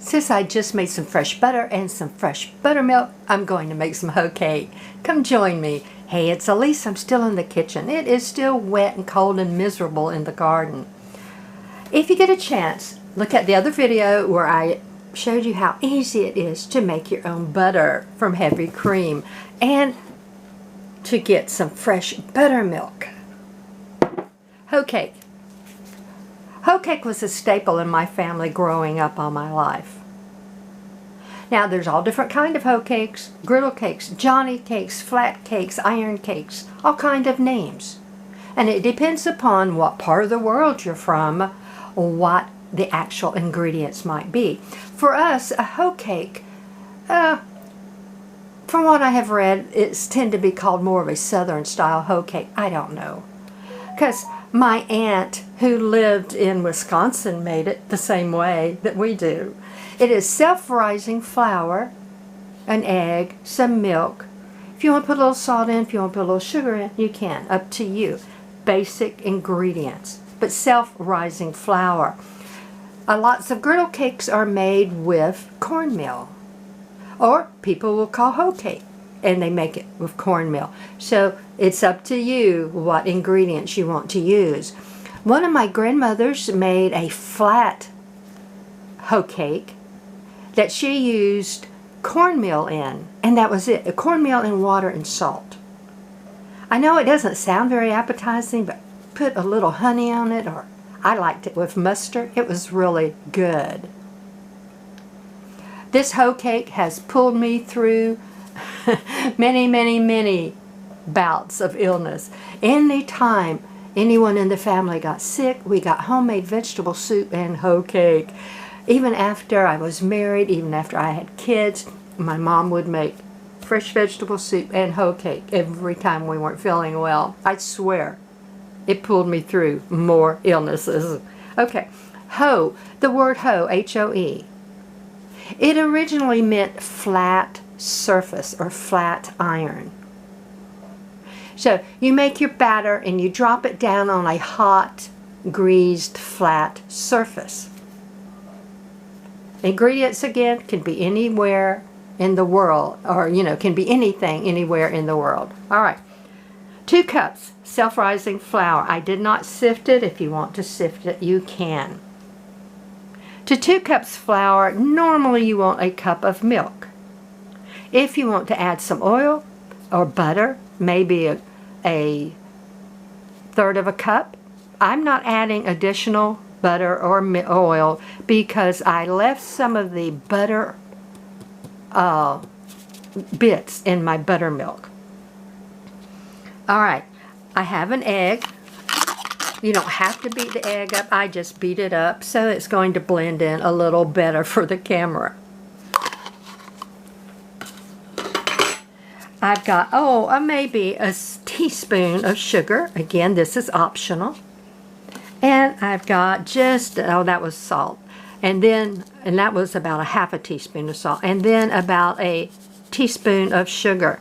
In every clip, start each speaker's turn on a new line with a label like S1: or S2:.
S1: Since I just made some fresh butter and some fresh buttermilk, I'm going to make some hoe cake. Come join me. Hey, it's Elise. I'm still in the kitchen. It is still wet and cold and miserable in the garden. If you get a chance, look at the other video where I showed you how easy it is to make your own butter from heavy cream and to get some fresh buttermilk. Hoe cake. Hoe cake was a staple in my family growing up all my life. Now there's all different kind of hoe cakes, griddle cakes, Johnny cakes, flat cakes, iron cakes, all kind of names. And it depends upon what part of the world you're from, what the actual ingredients might be. For us, a hoe cake, from what I have read, it's tend to be called more of a southern style hoe cake. I don't know. Because my aunt who lived in Wisconsin made it the same way that we do. It is self-rising flour, an egg, some milk. If you want to put a little salt in, if you want to put a little sugar in, you can. Up to you. Basic ingredients. But self-rising flour. Lots of griddle cakes are made with cornmeal. Or people will call hoe cake, and they make it with cornmeal. So it's up to you what ingredients you want to use. One of my grandmothers made a flat hoe cake that she used cornmeal in, and that was it. Cornmeal and water and salt. I know it doesn't sound very appetizing, but put a little honey on it, or I liked it with mustard. It was really good. This hoe cake has pulled me through many bouts of illness. Anytime anyone in the family got sick, we got homemade vegetable soup and hoe cake. Even after I was married, even after I had kids, my mom would make fresh vegetable soup and hoe cake every time we weren't feeling well. I swear, it pulled me through more illnesses. Okay, hoe, the word hoe, H-O-E. It originally meant flat surface or flat iron. So you make your batter and you drop it down on a hot, greased, flat surface. Ingredients, again, can be anywhere in the world, or, can be anything anywhere in the world. All right. 2 cups self-rising flour. I did not sift it. If you want to sift it, you can. To 2 cups flour, normally you want a cup of milk. If you want to add some oil or butter, maybe a third of a cup. I'm not adding additional butter or oil because I left some of the butter bits in my buttermilk. All right, I have an egg. You don't have to beat the egg up. I just beat it up so it's going to blend in a little better for the camera. I've got, maybe a teaspoon of sugar. Again, this is optional. And I've got just, that was salt. And that was about a half a teaspoon of salt. And then about a teaspoon of sugar.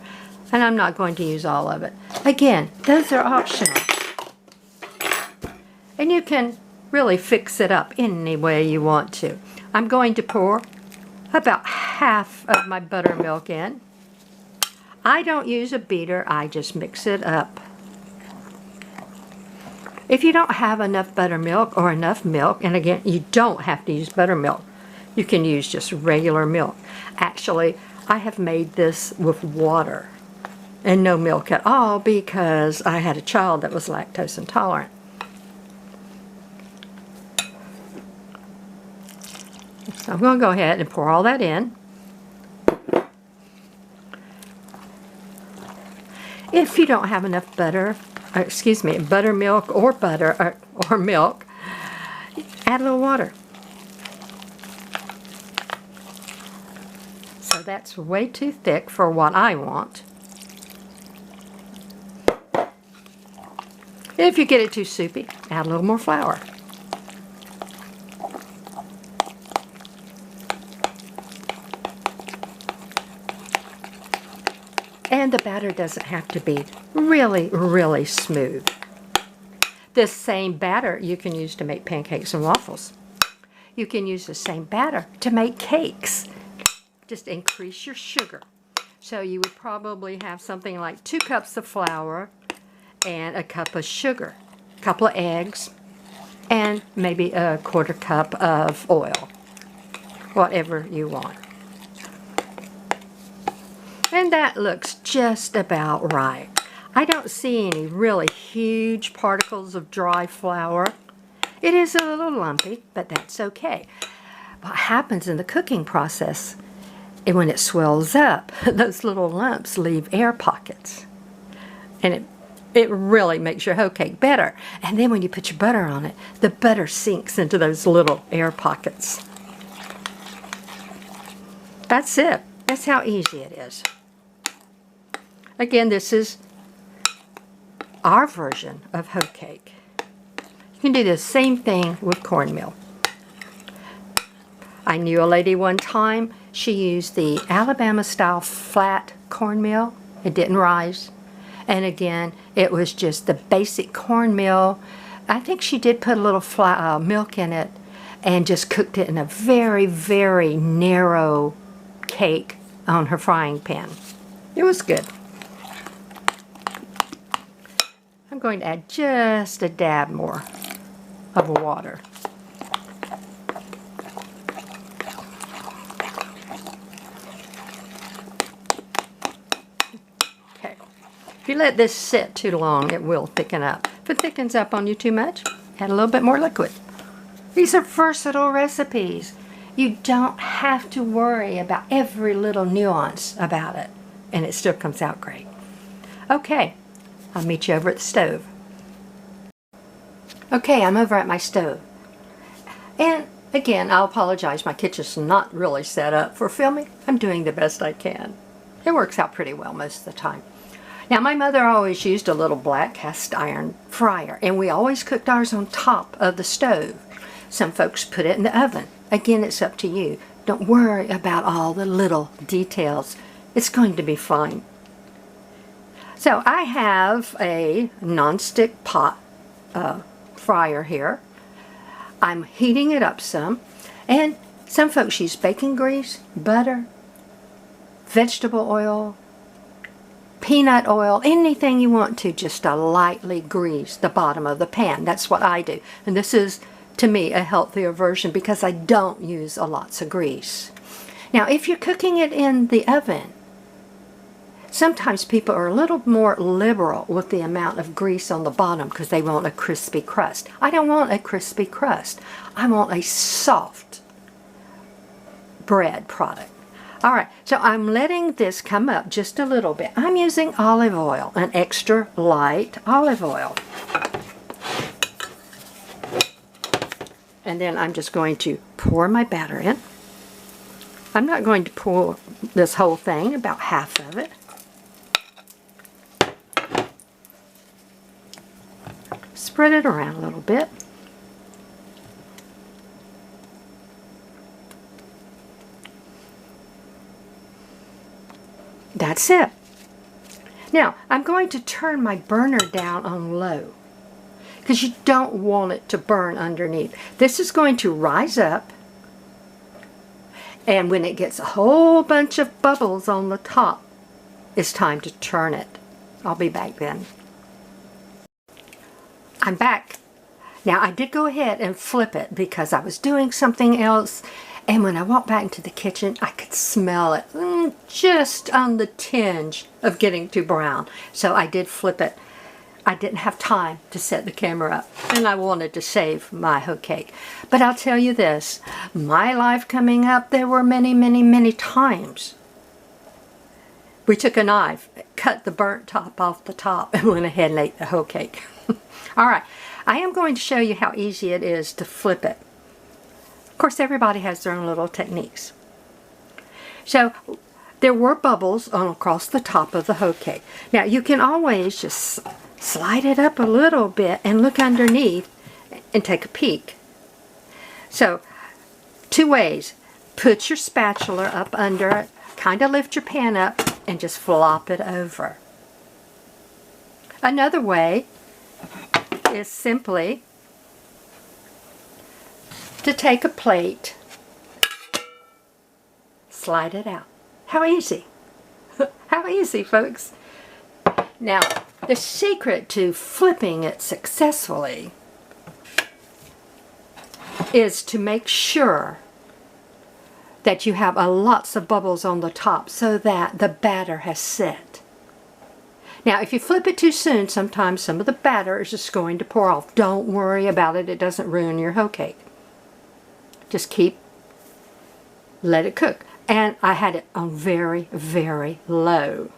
S1: And I'm not going to use all of it. Again, those are optional. And you can really fix it up any way you want to. I'm going to pour about half of my buttermilk in. I don't use a beater, I just mix it up. If you don't have enough buttermilk or enough milk, and again, you don't have to use buttermilk. You can use just regular milk. Actually, I have made this with water and no milk at all because I had a child that was lactose intolerant. So I'm going to go ahead and pour all that in. If you don't have enough buttermilk or butter or milk, add a little water. So that's way too thick for what I want. If you get it too soupy, add a little more flour. And the batter doesn't have to be really smooth. This same batter you can use to make pancakes and waffles. you can use the same batter to make cakes. Just increase your sugar. So you would probably have something like 2 cups of flour and a cup of sugar, a couple of eggs, and maybe a 1/4 cup of oil, whatever you want. And that looks just about right. I don't see any really huge particles of dry flour. It is a little lumpy, but that's okay. What happens in the cooking process is when it swells up, those little lumps leave air pockets. And it really makes your hoe cake better. And then when you put your butter on it, the butter sinks into those little air pockets. That's it. That's how easy it is. Again, this is our version of hoe cake. You can do the same thing with cornmeal. I knew a lady one time, she used the Alabama style flat cornmeal. It didn't rise. And again, it was just the basic cornmeal. I think she did put a little milk in it and just cooked it in a very, very narrow cake on her frying pan. It was good. I'm going to add just a dab more of water. Okay. If you let this sit too long, it will thicken up. If it thickens up on you too much, add a little bit more liquid. These are versatile recipes. You don't have to worry about every little nuance about it, and it still comes out great. Okay, I'll meet you over at the stove. Okay, I'm over at my stove. And again, I'll apologize, my kitchen's not really set up for filming. I'm doing the best I can. It works out pretty well most of the time. Now, my mother always used a little black cast iron fryer, and we always cooked ours on top of the stove. Some folks put it in the oven. Again, it's up to you. Don't worry about all the little details. It's going to be fine. So I have a nonstick pot fryer here. I'm heating it up some, and some folks use bacon grease, butter, vegetable oil, peanut oil, anything you want to, just to lightly grease the bottom of the pan. That's what I do. And this is, to me, a healthier version because I don't use a lots of grease. Now, if you're cooking it in the oven, sometimes people are a little more liberal with the amount of grease on the bottom because they want a crispy crust. I don't want a crispy crust. I want a soft bread product. All right, so I'm letting this come up just a little bit. I'm using olive oil, an extra light olive oil. And then I'm just going to pour my batter in. I'm not going to pour this whole thing, about half of it. Spread it around a little bit. That's it. Now, I'm going to turn my burner down on low because you don't want it to burn underneath. This is going to rise up, and when it gets a whole bunch of bubbles on the top, it's time to turn it. I'll be back then. I'm back. Now, I did go ahead and flip it because I was doing something else, and when I walked back into the kitchen, I could smell it just on the tinge of getting too brown. So I did flip it. I didn't have time to set the camera up, and I wanted to save my hoe cake. But I'll tell you this, my life coming up, there were many, many, many times we took a knife, cut the burnt top off the top, and went ahead and ate the hoe cake. All right, I am going to show you how easy it is to flip it. Of course, everybody has their own little techniques. So there were bubbles on across the top of the hoe cake. Now, you can always just slide it up a little bit and look underneath and take a peek. So, two ways. Put your spatula up under it, kind of lift your pan up, and just flop it over. Another way is simply to take a plate, slide it out. How easy. How easy, folks. Now, the secret to flipping it successfully is to make sure that you have lots of bubbles on the top so that the batter has set. Now, if you flip it too soon, sometimes some of the batter is just going to pour off. Don't worry about it. It doesn't ruin your hoe cake. Just let it cook. And I had it on very, very low.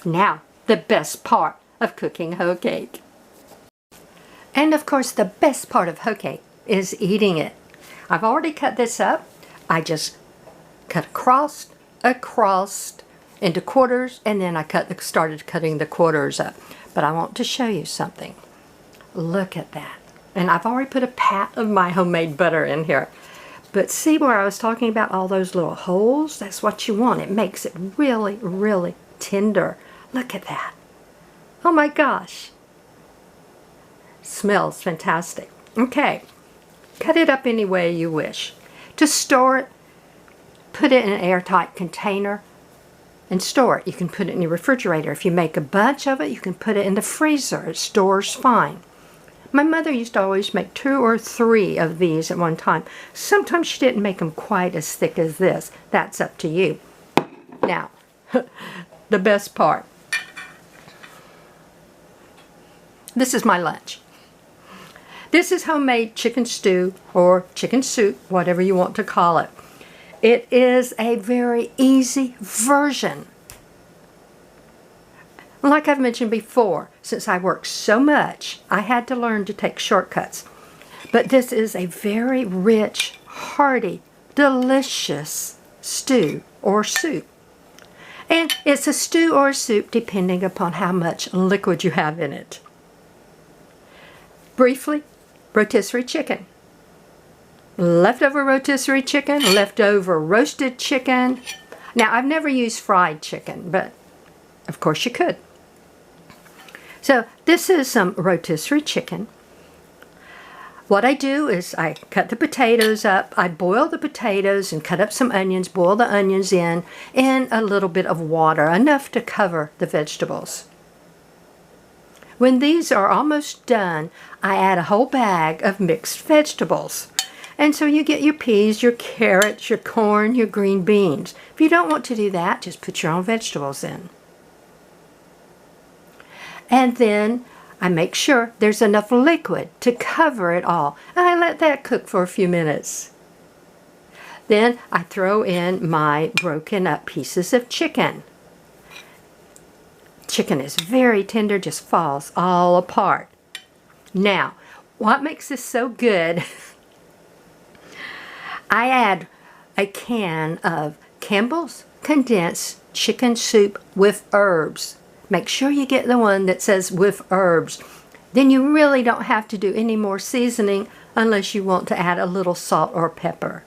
S1: Now, the best part of cooking hoe cake. And of course, the best part of hoe cake is eating it. I've already cut this up. I just cut across into quarters, and then I started cutting the quarters up. But I want to show you something. Look at that. And I've already put a pat of my homemade butter in here. But see where I was talking about all those little holes? That's what you want. It makes it really, really tender. Look at that. Oh my gosh. Smells fantastic. Okay. Cut it up any way you wish. To store it, put it in an airtight container and store it. You can put it in your refrigerator. If you make a bunch of it, you can put it in the freezer. It stores fine. My mother used to always make 2 or 3 of these at one time. Sometimes she didn't make them quite as thick as this. That's up to you. Now, the best part. This is my lunch. This is homemade chicken stew or chicken soup, whatever you want to call it. It is a very easy version. Like I've mentioned before, since I work so much, I had to learn to take shortcuts. But this is a very rich, hearty, delicious stew or soup. And it's a stew or a soup depending upon how much liquid you have in it. Briefly, rotisserie chicken. Leftover rotisserie chicken, leftover roasted chicken. Now, I've never used fried chicken, but of course you could. So this is some rotisserie chicken. What I do is I cut the potatoes up. I boil the potatoes and cut up some onions, boil the onions in a little bit of water, enough to cover the vegetables. When these are almost done, I add a whole bag of mixed vegetables. And so you get your peas, your carrots, your corn, your green beans. If you don't want to do that, just put your own vegetables in. And then I make sure there's enough liquid to cover it all. And I let that cook for a few minutes. Then I throw in my broken up pieces of chicken. Chicken is very tender, just falls all apart. Now, what makes this so good? I add a can of Campbell's condensed chicken soup with herbs. Make sure you get the one that says with herbs. Then you really don't have to do any more seasoning unless you want to add a little salt or pepper.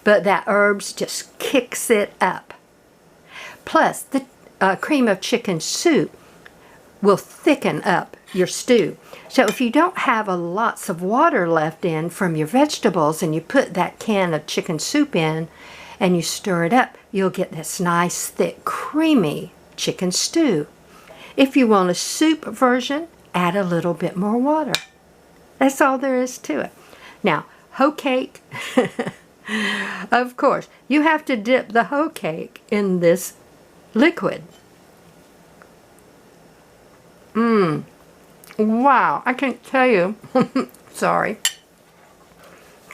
S1: But that herbs just kicks it up. Plus, the cream of chicken soup will thicken up your stew. So if you don't have lots of water left in from your vegetables and you put that can of chicken soup in and you stir it up, you'll get this nice, thick, creamy chicken stew. If you want a soup version, add a little bit more water. That's all there is to it. Now, hoe cake, of course, you have to dip the hoe cake in this liquid. Wow, I can't tell you. Sorry.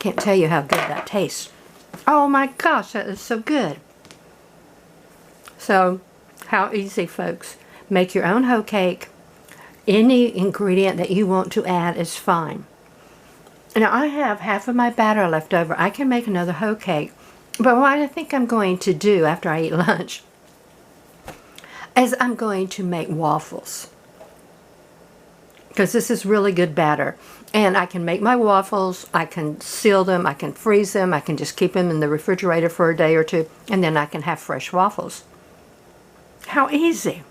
S1: Can't tell you how good that tastes. Oh my gosh, that is so good. So, how easy, folks. Make your own hoe cake. Any ingredient that you want to add is fine. Now, I have half of my batter left over. I can make another hoe cake. But what I think I'm going to do after I eat lunch is I'm going to make waffles. Because this is really good batter. And I can make my waffles, I can seal them, I can freeze them, I can just keep them in the refrigerator for a day or two, and then I can have fresh waffles. How easy.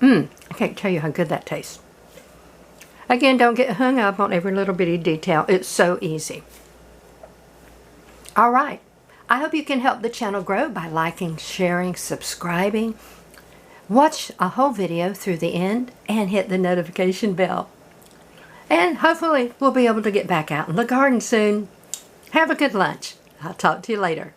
S1: I can't tell you how good that tastes. Again, don't get hung up on every little bitty detail. It's so easy. All right. I hope you can help the channel grow by liking, sharing, subscribing. Watch a whole video through the end and hit the notification bell. And hopefully we'll be able to get back out in the garden soon. Have a good lunch. I'll talk to you later.